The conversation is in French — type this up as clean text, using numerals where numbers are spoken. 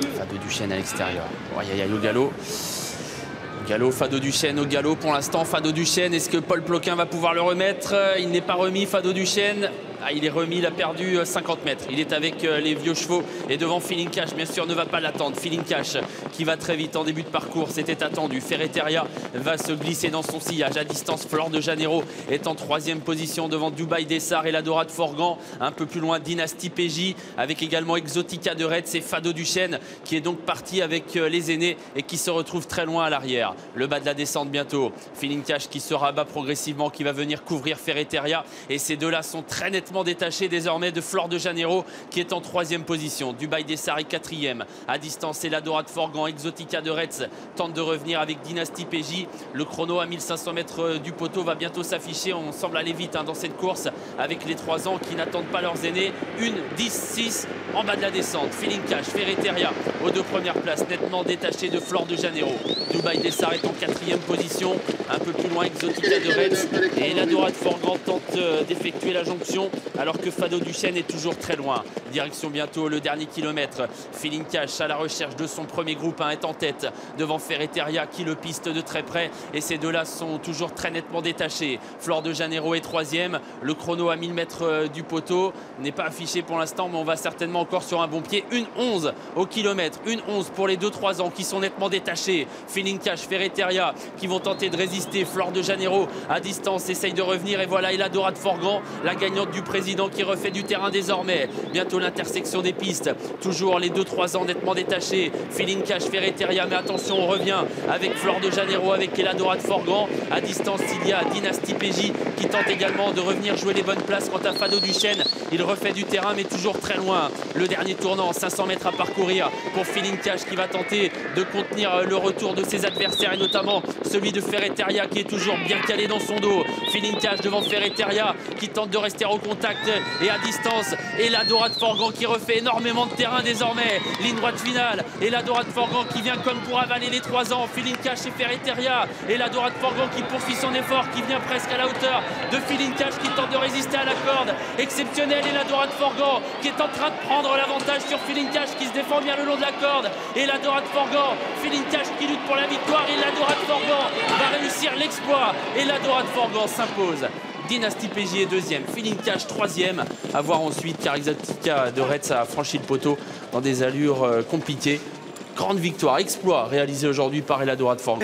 Fado Duchesne à l'extérieur. Aïe aïe aïe au galop. Fado Duchesne au galop pour l'instant. Fado Duchesne, est-ce que Paul Ploquin va pouvoir le remettre? Il n'est pas remis, Fado Duchesne. Ah, il est remis, il a perdu 50 mètres. Il est avec les vieux chevaux et devant Feeling Cash, bien sûr, ne va pas l'attendre. Feeling Cash qui va très vite en début de parcours, c'était attendu. Ferreteria va se glisser dans son sillage. À distance, Flor de Janeiro est en 3e position devant Dubaï Dessart et la Dora de Forgan. Un peu plus loin, Dynasty PJ avec également Exotica de Retz et Fado Duchesne qui est donc parti avec les aînés et qui se retrouve très loin à l'arrière. Le bas de la descente bientôt. Feeling Cash qui se rabat progressivement, qui va venir couvrir Ferreteria. Et ces deux-là sont très nettement détaché désormais de Flor de Janeiro qui est en 3e position. Dubaï Dessart est 4e. À distance, c'est la Dora de Forgan. Exotica de Retz tente de revenir avec Dynasty PJ. Le chrono à 1500 mètres du poteau va bientôt s'afficher. On semble aller vite dans cette course avec les 3 ans qui n'attendent pas leurs aînés. 1-10-6 en bas de la descente. Feeling Cash, Ferreteria aux 2 premières places, nettement détaché de Flor de Janeiro. Dubaï Dessart est en 4e position. Un peu plus loin, Exotica de Retz. Et la Dora de Forgan tente d'effectuer la jonction alors que Fado Duchesne est toujours très loin. Direction bientôt le dernier kilomètre. Feeling Cash à la recherche de son premier groupe 1 est en tête devant Ferreteria qui le piste de très près et ces deux-là sont toujours très nettement détachés. Flor de Janeiro est 3e. Le chrono à 1000 mètres du poteau n'est pas affiché pour l'instant, mais on va certainement encore sur un bon pied. 1-11 au kilomètre. 1-11 pour les 2-3 ans qui sont nettement détachés. Feeling Cash, Ferreteria qui vont tenter de résister. Flor de Janeiro à distance essaye de revenir et voilà, et la Dora de Forgan, la gagnante du président qui refait du terrain désormais. Bientôt l'intersection des pistes. Toujours les 2-3 ans nettement détachés. Feeling Cash, Ferreteria, mais attention, on revient avec Flor de Janeiro, avec la Dora de Forgan. À distance, il y a Dynasty PJ qui tente également de revenir jouer les bonnes places. Quant à Fado Duchesne, il refait du terrain, mais toujours très loin. Le dernier tournant, 500 mètres à parcourir pour Feeling Cash qui va tenter de contenir le retour de ses adversaires et notamment celui de Ferreteria qui est toujours bien calé dans son dos. Feeling Cash devant Ferreteria qui tente de rester au contact et à distance, et la Dora de Forgan qui refait énormément de terrain désormais. Ligne droite finale et la Dora de Forgan qui vient comme pour avaler les 3 ans. Feeling Cash et Ferreteria et la Dora de Forgan qui poursuit son effort, qui vient presque à la hauteur de Feeling Cash qui tente de résister à la corde exceptionnelle, et la Dora de Forgan qui est en train de prendre l'avantage sur Feeling Cash qui se défend bien le long de la corde, et la Dora de Forgan, Feeling Cash qui lutte pour la victoire, et la Dora de Forgan va réussir l'exploit et la Dora de Forgan s'impose. Dynasty PJ est 2e, Feeling Cash 3e, à voir ensuite car Exotica de Retz a franchi le poteau dans des allures compliquées. Grande victoire, exploit réalisé aujourd'hui par la Dora de Forgan.